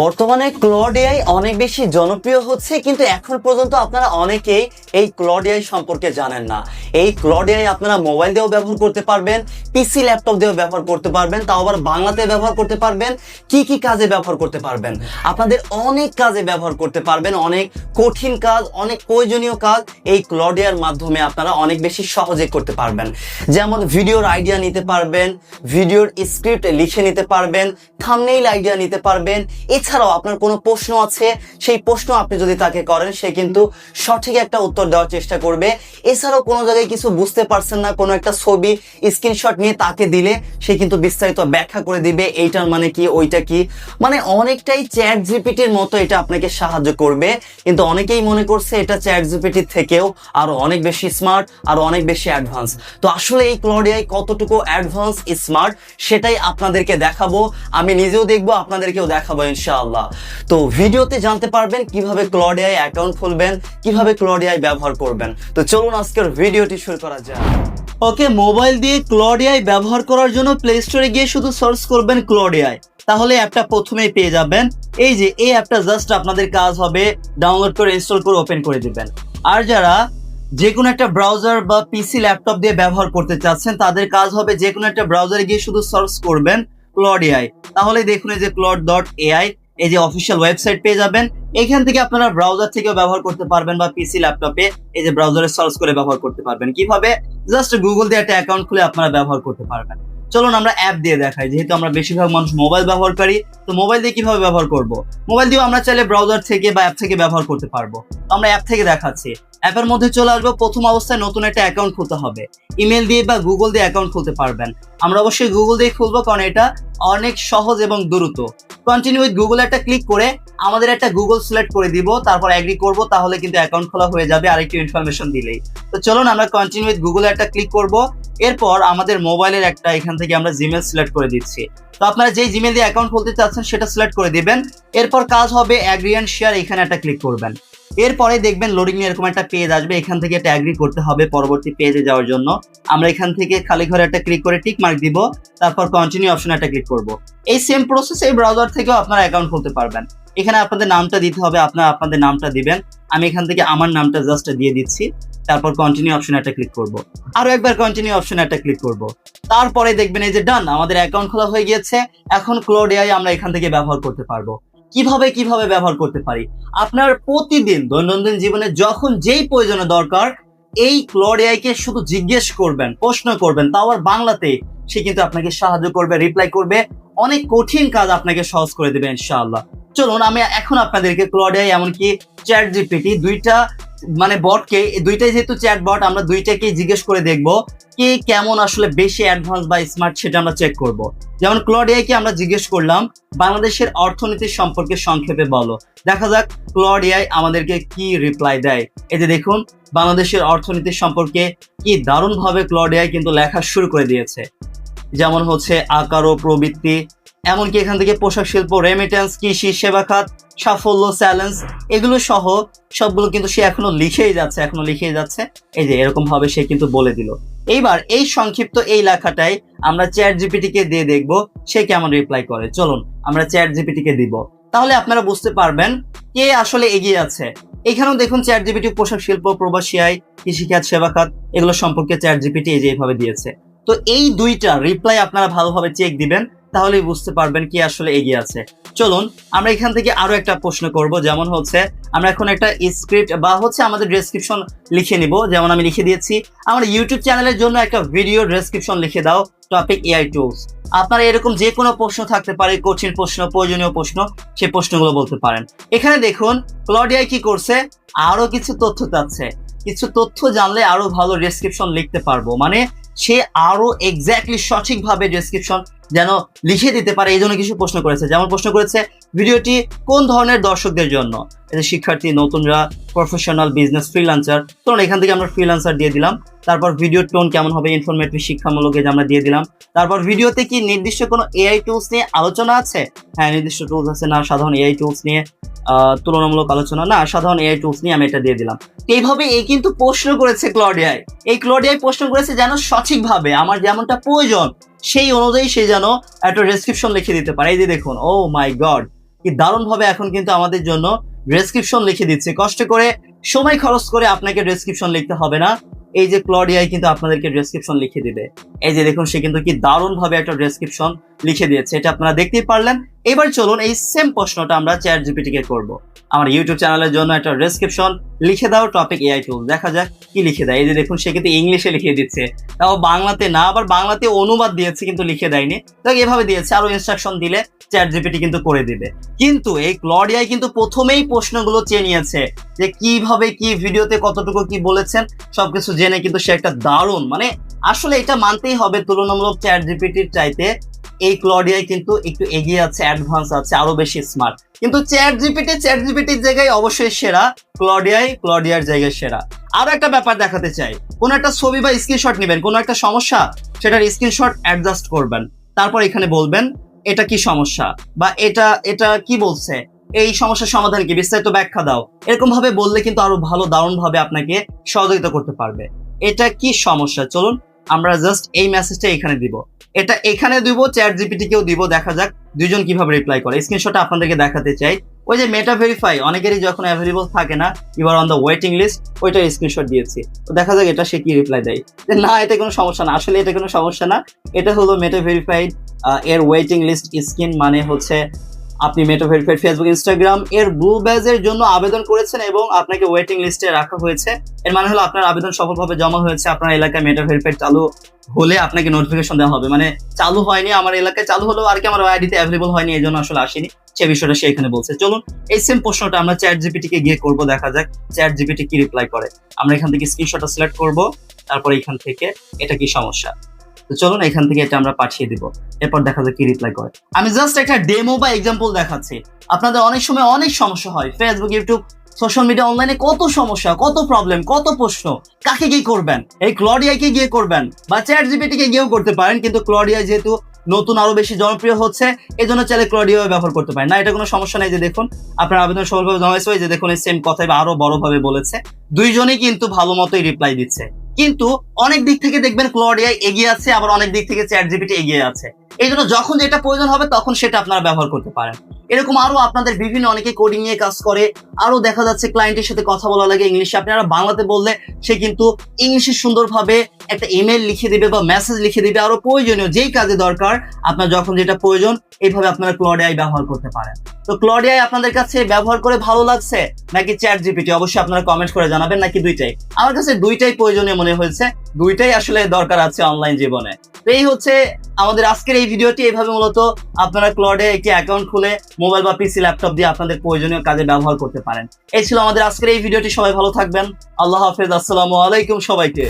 বর্তমানে clod AI অনেক বেশি জনপ্রিয় হচ্ছে, কিন্তু এখন পর্যন্ত আপনারা অনেকেই এই ক্লড এআই সম্পর্কে জানেন না। এই ক্লড এআই আপনারা মোবাইল দিয়েও ব্যবহার করতে পারবেন, পিসি ল্যাপটপ দিয়েও ব্যবহার করতে পারবেন, তাও আবার বাংলাতে ব্যবহার করতে পারবেন। কি কি কাজে ব্যবহার করতে পারবেন? আপনাদের অনেক কাজে ব্যবহার করতে পারবেন, অনেক কঠিন কাজ, অনেক প্রয়োজনীয় কাজ এই ক্লড এআই এর মাধ্যমে আপনারা অনেক বেশি সহজে করতে পারবেন। যেমন ভিডিওর আইডিয়া নিতে পারবেন, ভিডিওর স্ক্রিপ্ট লিখে নিতে পারবেন, থাম্বনেইল আইডিয়া নিতে পারবেন। এছাড়াও আপনার কোনো প্রশ্ন আছে, সেই প্রশ্ন আপনি যদি তাকে করেন, সে কিন্তু সঠিক একটা উত্তর দেওয়ার চেষ্টা করবে। এছাড়াও কোনো জায়গায় কিছু বুঝতে পারছেন না, কোনো একটা ছবি স্ক্রিনশট নিয়ে তাকে দিলে সে কিন্তু বিস্তারিত ব্যাখ্যা করে দিবে, এইটার মানে কি, ওইটা কি। মানে অনেকটাই চ্যাট জিপিটির মতো এটা আপনাকে সাহায্য করবে। কিন্তু অনেকেই মনে করছে এটা চ্যাট জিপিটির থেকেও আরো অনেক বেশি স্মার্ট, আরো অনেক বেশি অ্যাডভান্স। তো আসলে এই ক্লড এআই কতটুকু অ্যাডভান্স স্মার্ট সেটাই আপনাদেরকে দেখাবো। আমি নিজেও দেখবো, আপনাদেরকেও দেখাবো ইনশাআল্লাহ। তো ভিডিওতে জানতে পারবেন কিভাবে ক্লড এআই অ্যাকাউন্ট খুলবেন, কিভাবে ক্লড এআই ব্যবহার করবেন। তো চলুন আজকের ভিডিওটি শুরু করা যাক। ওকে, মোবাইল দিয়ে ক্লড এআই ব্যবহার করার জন্য প্লে স্টোরে গিয়ে শুধু সার্চ করবেন ক্লড এআই, তাহলে অ্যাপটা প্রথমেই পেয়ে যাবেন। এই যে এই অ্যাপটা জাস্ট আপনাদের কাজ হবে ডাউনলোড করে ইনস্টল করে ওপেন করে দিবেন। আর যারা যে কোনো একটা ব্রাউজার বা পিসি ল্যাপটপ দিয়ে ব্যবহার করতে চাচ্ছেন, তাদের কাজ হবে যে কোনো একটা ব্রাউজারে গিয়ে শুধু সার্চ করবেন ক্লড এআই, তাহলে দেখুন এই যে claude.ai, এই যে অফিসিয়াল ওয়েবসাইট পেয়ে যাবেন। এখান থেকে আপনারা ব্রাউজার থেকেও ব্যবহার করতে পারবেন বা পিসি ল্যাপটপে এই যে ব্রাউজারে সার্চ করে ব্যবহার করতে পারবেন। কিভাবে? জাস্ট গুগল দিয়ে একটা অ্যাকাউন্ট খুলে আপনারা ব্যবহার করতে পারবেন। চলুন আমরা অ্যাপ দিয়ে দেখাই, যেহেতু আমরা বেশিরভাগ মানুষ মোবাইল ব্যবহারকারী। তো মোবাইল দিয়ে কিভাবে ব্যবহার করব? মোবাইল দিয়েও আমরা চাইলে ব্রাউজার থেকে বা অ্যাপ থেকে ব্যবহার করতে পারবো। আমরা অ্যাপ থেকে দেখাচ্ছি। অ্যাপের মধ্যে চলে আসবো, প্রথম অবস্থায় নতুন একটা অ্যাকাউন্ট খুলতে হবে। ইমেল দিয়ে বা গুগল দিয়ে অ্যাকাউন্ট খুলতে পারবেন। আমরা অবশ্যই গুগল দিয়ে খুলবো, কারণ এটা অনেক সহজ এবং দ্রুত। কন্টিনিউ উইথ গুগল একটা ক্লিক করে আমাদের একটা গুগল সিলেক্ট করে দিব, তারপর এগ্রি করব, তাহলে কিন্তু অ্যাকাউন্ট খোলা হয়ে যাবে আরেকটু ইনফরমেশন দিলেই। তো চলুন আমরা কন্টিনিউ উইথ গুগল একটা ক্লিক করব। এরপর আমাদের মোবাইলের একটা এখান থেকে আমরা জিমেল সিলেক্ট করে দিচ্ছি। তো আপনারা যেই জিমেল দিয়ে অ্যাকাউন্ট খুলতে চাচ্ছেন সেটা সিলেক্ট করে দিবেন। এরপর কাজ হবে অ্যাগ্রি এন্ড শেয়ার, এখানে একটা ক্লিক করবেন। এরপরে দেখবেন লোডিং নিয়ে এরকম একটা পেজ আসবে, এখান থেকে একটা অ্যাগ্রি করতে হবে পরবর্তী পেজে যাওয়ার জন্য। আমরা এখান থেকে খালি ঘরে একটা ক্লিক করে টিক মার্ক দিব, তারপর কন্টিনিউ অপশনে একটা ক্লিক করব। এই সেম প্রসেস এই ব্রাউজার থেকেও আপনারা অ্যাকাউন্ট খুলতে পারবেন। এখানে আপনাদের নামটা দিতে হবে, আপনারা আপনাদের নামটা দিবেন। আমি এখান থেকে আমার নামটা জাস্ট দিয়ে দিচ্ছি, তারপর কন্টিনিউ অপশনে একটা ক্লিক করব। আরো একবার কন্টিনিউ অপশনে একটা ক্লিক করব। তারপরে দেখবেন এই যে ডান, আমাদের অ্যাকাউন্ট খোলা হয়ে গিয়েছে। এখন ক্লড এআই আমরা এখান থেকে ব্যবহার করতে পারবো। কিভাবে ব্যবহার করতে পারি? আপনার প্রতিদিন দৈনন্দিন জীবনে যখন যেই প্রয়োজনে দরকার, এই ক্লড এআই কে শুধু জিজ্ঞেস করবেন, প্রশ্ন করবেন, তাও আবার বাংলাতে। সে কিন্তু আপনাকে সাহায্য করবে, রিপ্লাই করবে, অনেক কঠিন কাজ আপনাকে সহজ করে দেবে ইনশাআল্লাহ। চলুন আমি এখন আপনাদেরকে ক্লড এআই এমনকি চ্যাট জিপিটি দুইটা মানে বটকে, দুইটাই যেহেতু চ্যাট বট, আমরা দুইটাকেই জিজ্ঞেস করে দেখবো কে কেমন আসলে বেশি অ্যাডভান্স বা স্মার্ট, সেটা আমরা চেক করব। যেমন ক্লড এআই কে আমরা জিজ্ঞেস করলাম বাংলাদেশের অর্থনীতি সম্পর্কে সংক্ষেপে বলো। দেখা যাক ক্লড এআই আমাদেরকে কি রিপ্লাই দেয়। এই যে দেখুন, বাংলাদেশের অর্থনীতি সম্পর্কে কি দারুণ ভাবে ক্লড এআই কিন্তু লেখা শুরু করে দিয়েছে। যেমন হচ্ছে আকার ও প্রবৃত্তি, এমনকি এখান থেকে পোশাক শিল্প, রেমিটেন্স, কৃষি, সেবা খাত, সাফল্য, চ্যালেঞ্জ, এগুলো সহ সবগুলো কিন্তু সে এখনো লিখেই যাচ্ছে। এই যে এরকম ভাবে সে কিন্তু বলে দিল। এইবার এই সংক্ষিপ্ত এই লেখাটাই আমরা চ্যাট জিপিটি কে দিয়ে দেখবো সে কেমন রিপ্লাই করে। চলুন আমরা চ্যাট জিপিটি কে দিব, তাহলে আপনারা বুঝতে পারবেন কে আসলে এগিয়ে আছে। এখানেও দেখুন চ্যাট জিপিটি পোশাক শিল্প, প্রবাসী আয়, কৃষিখাত, সেবা খাত, এগুলো সম্পর্কে চ্যাট জিপিটি এই যে এইভাবে দিয়েছে। তো এই দুইটা রিপ্লাই আপনারা ভালোভাবে চেক দিবেন, তাহলেই বুঝতে পারবেন কি আসলে এগিয়ে আছে। চলুন আমরা এখান থেকে আরো একটা প্রশ্ন করব, যেমন হচ্ছে আমরা এখন একটা স্ক্রিপ্ট বা হচ্ছে আমাদের ডেসক্রিপশন লিখে নিব। যেমন আমি লিখে দিয়েছি আমার ইউটিউব চ্যানেলের জন্য একটা ভিডিও ডেসক্রিপশন লিখে দাও, টপিক এআই টুলস। আপনারা এরকম যে কোনো প্রশ্ন থাকতে পারে, কঠিন প্রশ্ন, প্রয়োজনীয় প্রশ্ন, সেই প্রশ্নগুলো বলতে পারেন। এখানে দেখুন ক্লড এআই কি করছে, আরো কিছু তথ্য চাচ্ছে। কিছু তথ্য জানলে আরো ভালো ডেসক্রিপশন লিখতে পারবো, মানে সে আরো এক্স্যাক্টলি সঠিকভাবে ডেসক্রিপশন যেন লিখে দিতে পারে, এই জন্য কিছু প্রশ্ন করেছে। যেমন প্রশ্ন করেছে ভিডিওটি কোন ধরনের দর্শকদের জন্য, এটা শিক্ষার্থী, নতুনরা, প্রফেশনাল, বিজনেস, ফ্রিল্যান্সার। তো এখান থেকে আমরা ফ্রিল্যান্সার দিয়ে দিলাম। তারপর ভিডিওর টোন কেমন হবে, ইনফরমেটিভ, শিক্ষামূলক, এই যে আমরা দিয়ে দিলাম। তারপর ভিডিওতে কি নির্দিষ্ট কোনো এআই টুলস নিয়ে আলোচনা আছে? হ্যাঁ, নির্দিষ্ট টুলস আছে না, সাধারণ এআই টুলস নিয়ে তুলনামূলক আলোচনা না, সাধারণ এআই টুলস নিয়ে আমি এটা দিয়ে দিলাম। এইভাবে এই কিন্তু প্রশ্ন করেছে ক্লড এআই। এই ক্লড এআই প্রশ্ন করেছে যেন সঠিকভাবে আমার যেমনটা প্রয়োজন সেই অনুযায়ী সে যেন একটা ডেসক্রিপশন লিখে দিতে পারে। এই যে দেখুন, ও মাই গড, কি দারুণ ভাবে এখন কিন্তু আমাদের জন্য ডেসক্রিপশন লিখে দিচ্ছে। কষ্ট করে সময় খরচ করে আপনাকে ডেসক্রিপশন লিখতে হবে না, এই যে ক্লড এআই কিন্তু আপনাদেরকে ডেসক্রিপশন লিখে দিবে। এই যে দেখুন, সে কিন্তু কি দারুণ ভাবে একটা ডেসক্রিপশন লিখে দিয়েছে, এটা আপনারা দেখতেই পারলেন। এবার চলুন এই সেম প্রশ্নটা আমরা চ্যাট জিপিটি কে করব। আমার ইউটিউব চ্যানেলের জন্য একটা ডেসক্রিপশন লিখে দাও টপিক এআই টুল, দেখা যাক কি লিখে দেয়। এই যে দেখুন, সে কিন্তু ইংলিশে লিখে দিচ্ছে, তাও বাংলাতে না, আবার বাংলাতে অনুবাদ দিয়েছে কিন্তু লিখে দেয়নি। দেখ এভাবে দিয়েছে, আরো ইনস্ট্রাকশন দিলে চ্যাট জিপিটি কিন্তু করে দিবে। কিন্তু এই ক্লড এআই কিন্তু প্রথমেই প্রশ্নগুলো চেয়ে নিয়েছে যে কিভাবে কি ভিডিওতে কতটুকু কি বলেছেন সবকিছু জেনে কিন্তু সে একটা দারুণ, মানে আসলে এটা মানতেই হবে তুলনামূলক চ্যাট জিপিটির চাইতে এই ক্লড এআই কিন্তু একটু এগিয়ে আছে, অ্যাডভান্স আছে, আরো বেশি স্মার্ট। কিন্তু চ্যাট জিপিটির জায়গায় অবশ্যই সেরা, ক্লড এআইয়ের জায়গায় সেরা। আরো একটা ব্যাপার দেখাতে চাই, কোন একটা ছবি বা স্ক্রিনশট নেবেন, কোন একটা সমস্যা, সেটার স্ক্রিনশট অ্যাডজাস্ট করবেন, তারপর এখানে বলবেন এটা কি সমস্যা বা এটা কি বলছে, এই সমস্যার সমাধান কি, বিস্তারিত ব্যাখ্যা দাও। এরকম ভাবে বললে কিন্তু আরো ভালো দারুণ ভাবে আপনাকে সহযোগিতা করতে পারবে। এটা কি সমস্যা, চলুন আমরা জাস্ট এই মেসেজটা এখানে দিব, এটা এখানে দিব, চ্যাট জিপিটি কেও দিব, দেখা যাক দুইজন কিভাবে রিপ্লাই করে। স্ক্রিনশটটা আপনাদেরকে দেখাতে চাই, ওই যে মেটা ভেরিফাই অনেকেরই যখন অ্যাভেলেবল থাকে না, you are on the waiting list, ওইটা স্ক্রিনশট দিয়েছি। তো দেখা যাক এটা সে কি রিপ্লাই দেয়। যে না, এটা কোনো সমস্যা না, আসলে এটা কোনো সমস্যা না, এটা হলো মেটা ভেরিফাইড এর ওয়েটিং লিস্ট স্কিন, মানে হচ্ছে আপনি মেটা ভেরিফাইড ফেসবুক ইনস্টাগ্রাম এর ব্লু ব্যাজের জন্য আবেদন করেছেন এবং আপনাকে ওয়েটিং লিস্টে রাখা হয়েছে। এর মানে হলো আপনার আবেদন সফলভাবে জমা হয়েছে, আপনার এলাকায় মেটা ভেরিফাইড চালু হলে আপনাকে নোটিফিকেশন দেওয়া হবে। মানে চালু হয়নি, আমার এলাকায় চালু হলো আর কি, আমার আইডিতে অ্যাভেলেবল হয়নি, এই জন্য আসলে আসেনি, সে বিষয়টা সে এখানে বলছে। চলুন এই সেম প্রশ্নটা আমরা চ্যাট জিপিটি কে গিয়ে করবো, দেখা যাক চ্যাট জিপিটি কি রিপ্লাই করে। আমরা এখান থেকে স্ক্রিনশটটা সিলেক্ট করব, তারপর এখান থেকে এটা কি সমস্যা, তো চলুন এখান থেকে এটা আমরা পাঠিয়ে দিব, এরপর দেখা যাক কি রিপ্লাই করে। আমি জাস্ট একটা ডেমো বা এক্সাম্পল দেখাচ্ছি। আপনাদের অনেক সময় অনেক সমস্যা হয়, ফেসবুক, ইউটিউব, সোশ্যাল মিডিয়া, অনলাইনে কত সমস্যা, কত প্রবলেম, কত প্রশ্ন, কাকে কি করবেন, এই ক্লড এআই কে গিয়ে করবেন বা চ্যাট জিপিটি কে গিয়েও করতে পারেন। কিন্তু ক্লড এআই যেহেতু নতুন আরো বেশি জনপ্রিয় হচ্ছে, এই জন্য চাইলে ক্লড এআই ব্যবহার করতে পারেন না, এটা কোনো সমস্যা নেই। যে দেখুন আপনার আবেদন সফলভাবে জমা হয়েছে, যে দেখুন এই সেম কথাই বা আরো বড় ভাবে বলেছে, দুইজনেই কিন্তু ভালো মতোই রিপ্লাই দিচ্ছে। কিন্তু অনেক দিক থেকে দেখবেন ক্লড এআই এগিয়ে আছে, আবার অনেক দিক থেকে চ্যাট জিপিটি এগিয়ে আছে। এই জন্য যখন যেটা প্রয়োজন হবে তখন সেটা আপনারা ব্যবহার করতে পারেন। এরকম আরো আপনাদের বিভিন্ন, অনেকে কোডিং নিয়ে কাজ করে, আরো দেখা যাচ্ছে ক্লায়েন্টের সাথে কথা বলা লাগে ইংলিশে, আপনারা বাংলাতে বললে সে কিন্তু ইংলিশে সুন্দরভাবে একটা ইমেল লিখে দিবে বা মেসেজ লিখে দিবে, আরো প্রয়োজনীয় যেই কাজে দরকার আপনার যখন যেটা প্রয়োজন, এইভাবে আপনারা ক্লড এআই ব্যবহার করতে পারেন। তো ক্লড এআই আপনাদের কাছে ব্যবহার করে ভালো লাগছে নাকি চ্যাট জিপিটি, অবশ্যই আপনারা কমেন্ট করে জানাবেন, নাকি দুইটাই? আমার কাছে দুইটাই প্রয়োজনীয় মনে হয়েছে, দুইটাই আসলে দরকার আছে অনলাইন জীবনে। তো এই হচ্ছে আমাদের আজকের এই ভিডিওটি। এইভাবে মূলত আপনারা ক্লডে একটি অ্যাকাউন্ট খুলে মোবাইল বা পিসি, ল্যাপটপ দিয়ে আপনাদের প্রয়োজনীয় কাজে ব্যবহার করতে পারেন। এই ছিল আমাদের আজকের এই ভিডিওটি। সবাই ভালো থাকবেন, আল্লাহ হাফেজ, আসসালামু আলাইকুম সবাইকে।